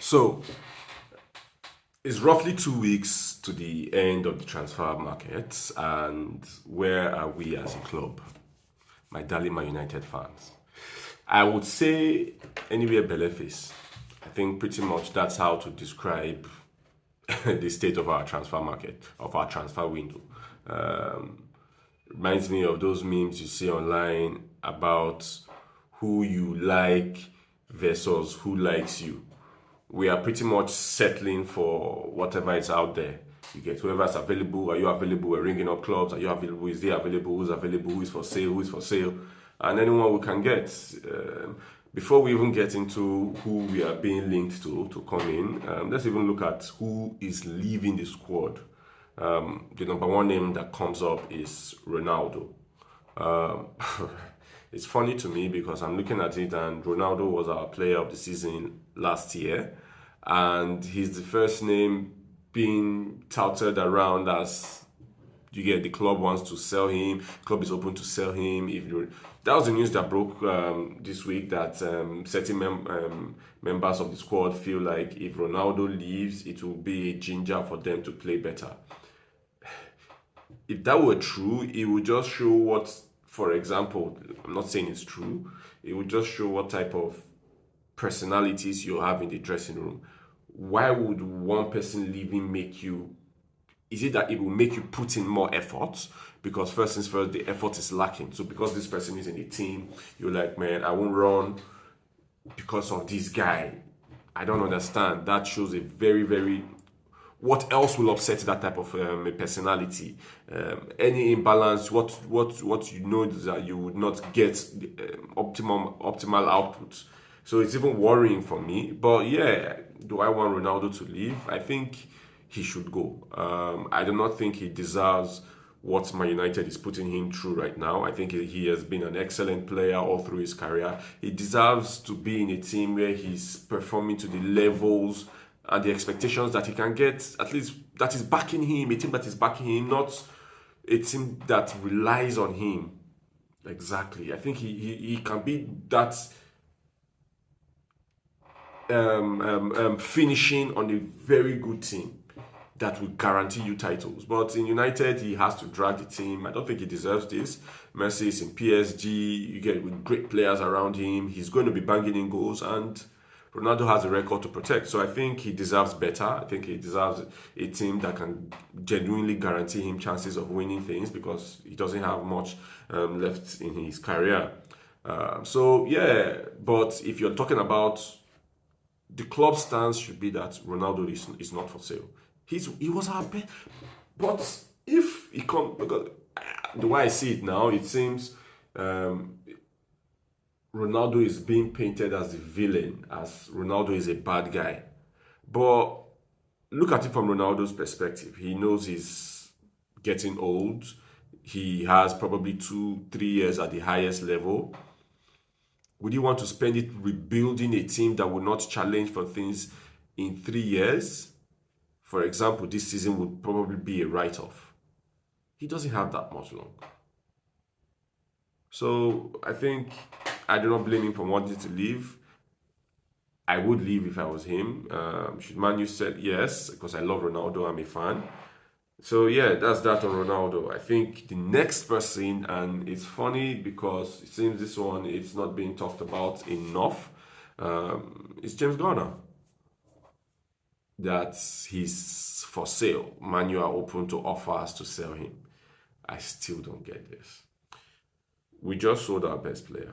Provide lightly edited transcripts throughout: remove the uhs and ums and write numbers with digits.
So it's roughly 2 weeks to the end of the transfer market, and where are we as a club, my darling Man United fans? I would say anywhere Beleface. I think pretty much that's how to describe the state of our transfer market, of our transfer window. Um, Reminds me of those memes you see online about who you like versus who likes you. We are pretty much settling for whatever is out there. You get whoever's available. Are you available? We're ringing up clubs. Are you available? Is he available? Who's available? Who is for sale? Who is for sale? And anyone we can get. Before we even get into who we are being linked to come in, let's even look at who is leaving the squad. The number one name that comes up is Ronaldo. Um, it's funny to me because I'm looking at it, and Ronaldo was our player of the season last year, and he's the first name being touted around as you get the club wants to sell him, club is open to sell him. If you That was the news that broke this week, that certain members of the squad feel like if Ronaldo leaves, it will be a ginger for them to play better. If that were true, it would just show what, for example, I'm not saying it's true, it would just show what type of personalities you have in the dressing room. Why would one person leaving make you, is it that it will make you put in more effort? Because first things first, the effort is lacking. So because this person is in the team, you're like, man, I won't run because of this guy. I don't understand. That shows a very, very, what else will upset that type of personality? Any imbalance, what you know is that you would not get the, optimal output. So it's even worrying for me. But yeah, do I want Ronaldo to leave? I think he should go. I do not think he deserves what Man United is putting him through right now. I think he has been an excellent player all through his career. He deserves to be in a team where he's performing to the levels and the expectations that he can get, at least that is backing him, a team that is backing him, not a team that relies on him. Exactly. I think he can be that finishing on a very good team that will guarantee you titles. But in United, he has to drag the team. I don't think he deserves this. Messi is in PSG. You get with great players around him. He's going to be banging in goals, and Ronaldo has a record to protect. So I think he deserves better. I think he deserves a team that can genuinely guarantee him chances of winning things, because he doesn't have much left in his career. So yeah, but if you're talking about, the club stance should be that Ronaldo is not for sale. He was our best, but if he come, because the way I see it now, it seems Ronaldo is being painted as the villain, as Ronaldo is a bad guy. But look at it from Ronaldo's perspective. He knows he's getting old. He has probably 2, 3 years at the highest level. Would you want to spend it rebuilding a team that will not challenge for things in 3 years? For example, this season would probably be a write-off. He doesn't have that much long. So I think I do not blame him for wanting to leave. I would leave if I was him. Should Man U said yes, because I love Ronaldo, I'm a fan. So yeah, that's that on Ronaldo. I think the next person, and it's funny because it seems this one it's not being talked about enough, is James Garner. That he's for sale. Man U are open to offers to sell him. I still don't get this. We just sold our best player.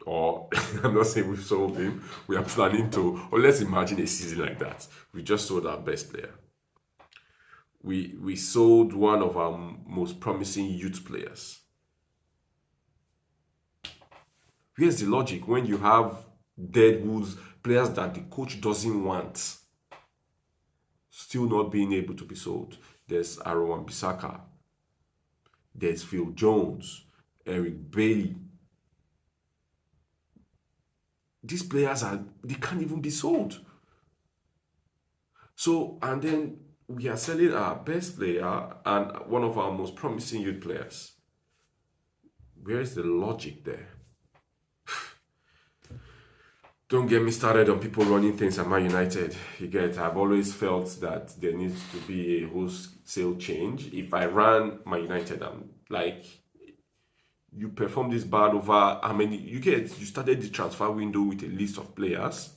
Or I'm not saying we've sold him. We are planning to. Or let's imagine a season like that. We just sold our best player. We sold one of our most promising youth players. Here's the logic when you have deadwoods, players that the coach doesn't want, still not being able to be sold. There's Aaron Bissaka. There's Phil Jones, Eric Bailey. These players they can't even be sold. So, and then we are selling our best player and one of our most promising youth players. Where is the logic there? Don't get me started on people running things at Man United. You get, I've always felt that there needs to be a wholesale change. If I ran Man United, I'm like, you perform this bad over how many, you started the transfer window with a list of players.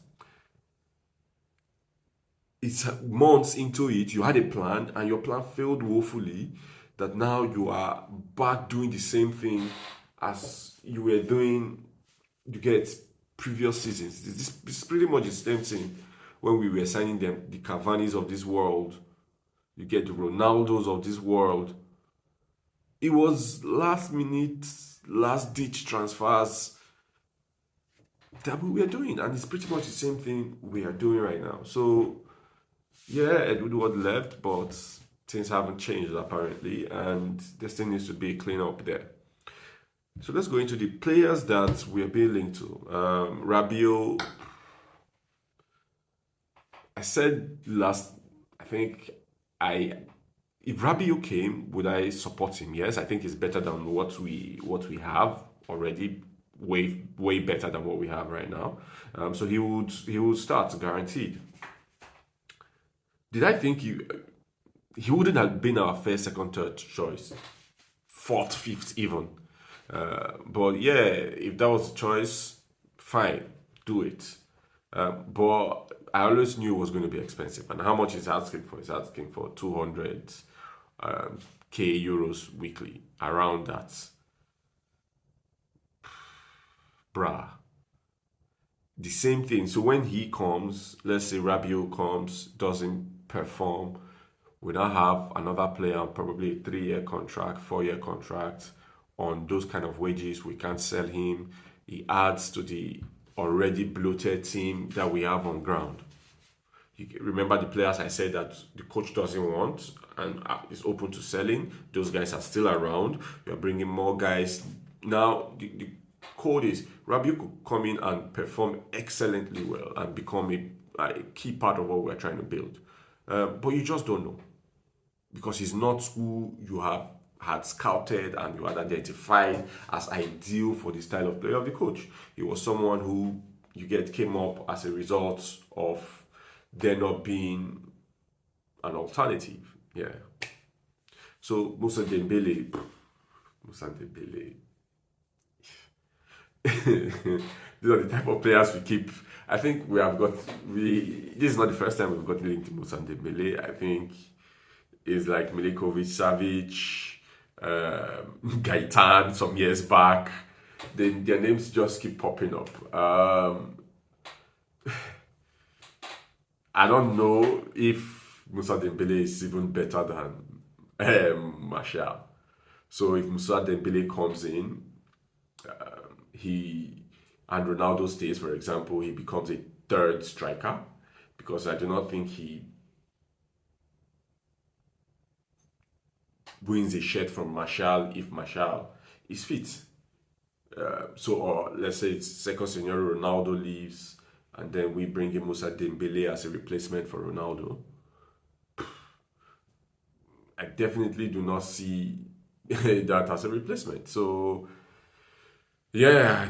It's months into it, you had a plan and your plan failed woefully, that now you are back doing the same thing as you were doing, you get, previous seasons. This is pretty much the same thing when we were signing them, the Cavani's of this world, you get the Ronaldos of this world. It was last minute, last ditch transfers that we were doing, and it's pretty much the same thing we are doing right now. So yeah, Ed Woodward left, but things haven't changed apparently, and there still needs to be a clean up there. So let's go into the players that we're being linked to. Rabiot, I said last, I think I if Rabiot came, would I support him? Yes, I think it's better than what we have already. Way better than what we have right now. So he would start guaranteed. Did I think he wouldn't have been our first, second, third choice, fourth, fifth even? But yeah, if that was the choice, fine, do it. But I always knew it was going to be expensive. And how much is asking for? He's asking for 200 k euros weekly, around that. Bruh. The same thing. So when he comes, let's say Rabiot comes, doesn't perform, we now have another player on probably a 3-year contract, 4-year contract on those kind of wages. We can't sell him. He adds to the already bloated team that we have on ground. You remember the players I said that the coach doesn't want and is open to selling. Those guys are still around. We are bringing more guys. Now, the code is Rabiot could come in and perform excellently well and become a key part of what we're trying to build. But you just don't know, because he's not who you have had scouted and you had identified as ideal for the style of play of the coach. He was someone who came up as a result of there not being an alternative. Yeah. So Moussa Dembele. These are the type of players we keep. I think this is not the first time we've got linked to Moussa Dembele. I think it's like Milinkovic, Savic, Gaitan some years back. Their names just keep popping up. I don't know if Moussa Dembele is even better than Martial. So if Moussa Dembele comes in, and Ronaldo stays, for example, he becomes a third striker, because I do not think he wins a shirt from Martial if Martial is fit. Or let's say it's second scenario, Ronaldo leaves, and then we bring in Moussa Dembele as a replacement for Ronaldo. I definitely do not see that as a replacement. So yeah,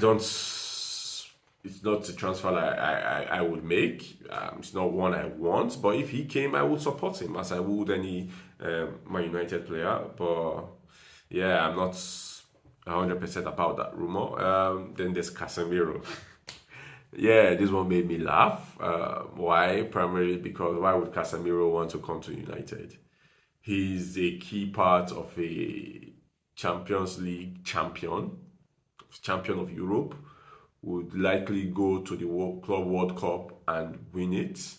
it's not a transfer I would make. It's not one I want. But if he came, I would support him as I would any Man United player. But yeah, I'm not 100% about that rumor. Then there's Casemiro. Yeah, this one made me laugh. Why? Primarily because why would Casemiro want to come to United? He's a key part of a Champions League champion of Europe, would likely go to the Club World Cup and win it.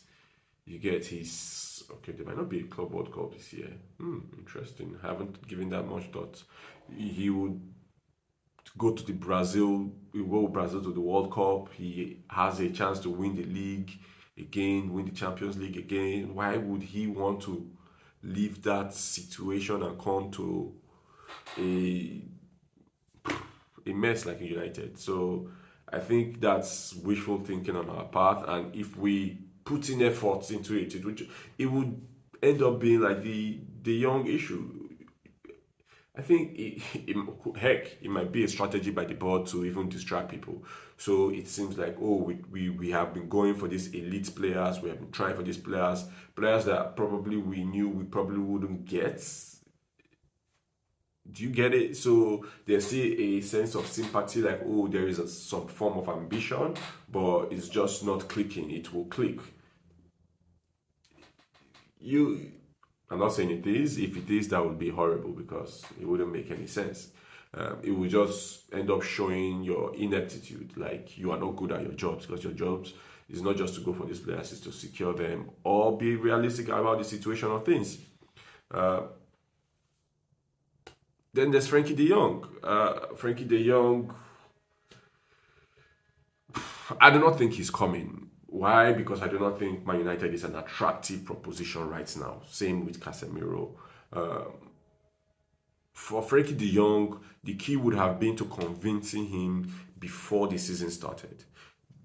You get there might not be a Club World Cup this year. Interesting. Haven't given that much thought. He would go to Brazil to the World Cup. He has a chance to win the league again, win the Champions League again. Why would he want to leave that situation and come to a mess like United? So I think that's wishful thinking on our part, and if we put in efforts into it would end up being like the Dejong issue. I think heck, it might be a strategy by the board to even distract people. So it seems like, oh, we have been going for these elite players, we have been trying for these players that probably we knew we probably wouldn't get. Do you get it? So there's still a sense of sympathy, like, oh, there is some form of ambition, but it's just not clicking. It will click. You, I'm not saying it is. If it is, that would be horrible because it wouldn't make any sense. It will just end up showing your ineptitude, like you are not good at your jobs, because your jobs is not just to go for these players, it's to secure them or be realistic about the situation of things. Uh, then there's Frankie De Jong. Frankie De Jong, I do not think he's coming. Why? Because I do not think Man United is an attractive proposition right now. Same with Casemiro. For Frankie De Jong, the key would have been to convincing him before the season started.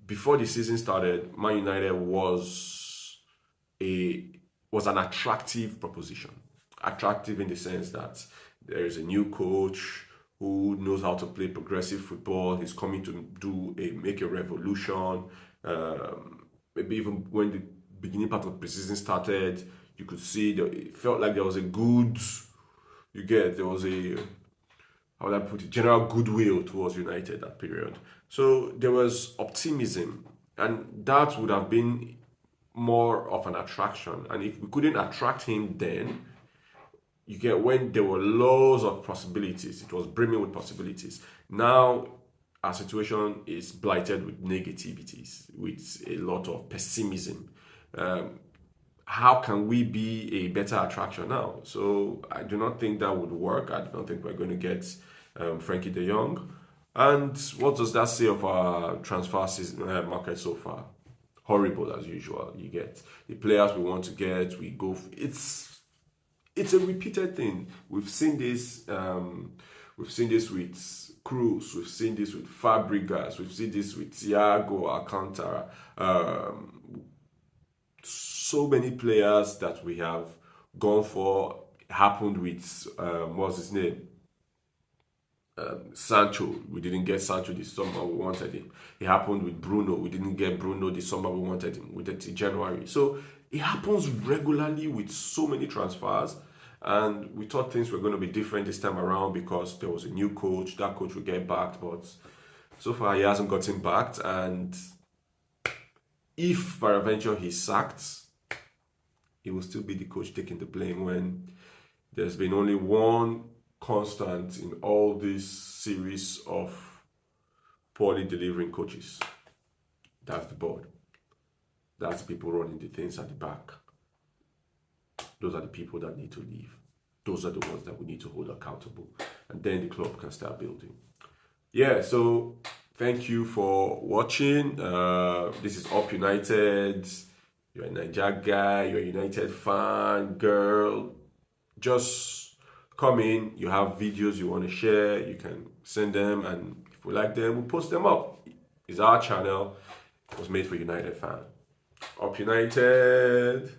Before the season started, Man United a was an attractive proposition. Attractive in the sense that there is a new coach who knows how to play progressive football. He's coming to make a revolution. Maybe even when the beginning part of the preseason started, you could see that it felt like there was a good. There was a, how would I put it, general goodwill towards United that period. So there was optimism, and that would have been more of an attraction. And if we couldn't attract him then, when there were loads of possibilities, it was brimming with possibilities. Now our situation is blighted with negativities, with a lot of pessimism. How can we be a better attraction now? So I do not think that would work. I don't think we're going to get Frankie De Jong. And what does that say of our transfer season, market so far? Horrible as usual. You get the players we want to get. We go. It's a repeated thing. We've seen this. We've seen this with Cruz. We've seen this with Fabregas. We've seen this with Thiago Alcantara. So many players that we have gone for happened with what's his name? Sancho. We didn't get Sancho this summer, we wanted him. It happened with Bruno. We didn't get Bruno this summer, we wanted him. We did it in January. So it happens regularly with so many transfers. And we thought things were going to be different this time around because there was a new coach. That coach will get backed, but so far he hasn't gotten backed. And if peradventure he's sacked, he will still be the coach taking the blame when there's been only one constant in all this series of poorly delivering coaches. That's the board. That's the people running the things at the back. Those are the people that need to leave. Those are the ones that we need to hold accountable. And then the club can start building. Yeah, so thank you for watching. This is Up United. You're a Naija guy, you're a United fan, girl. Just come in. You have videos you want to share. You can send them. And if we like them, we'll post them up. It's our channel. It was made for United fan. Up United.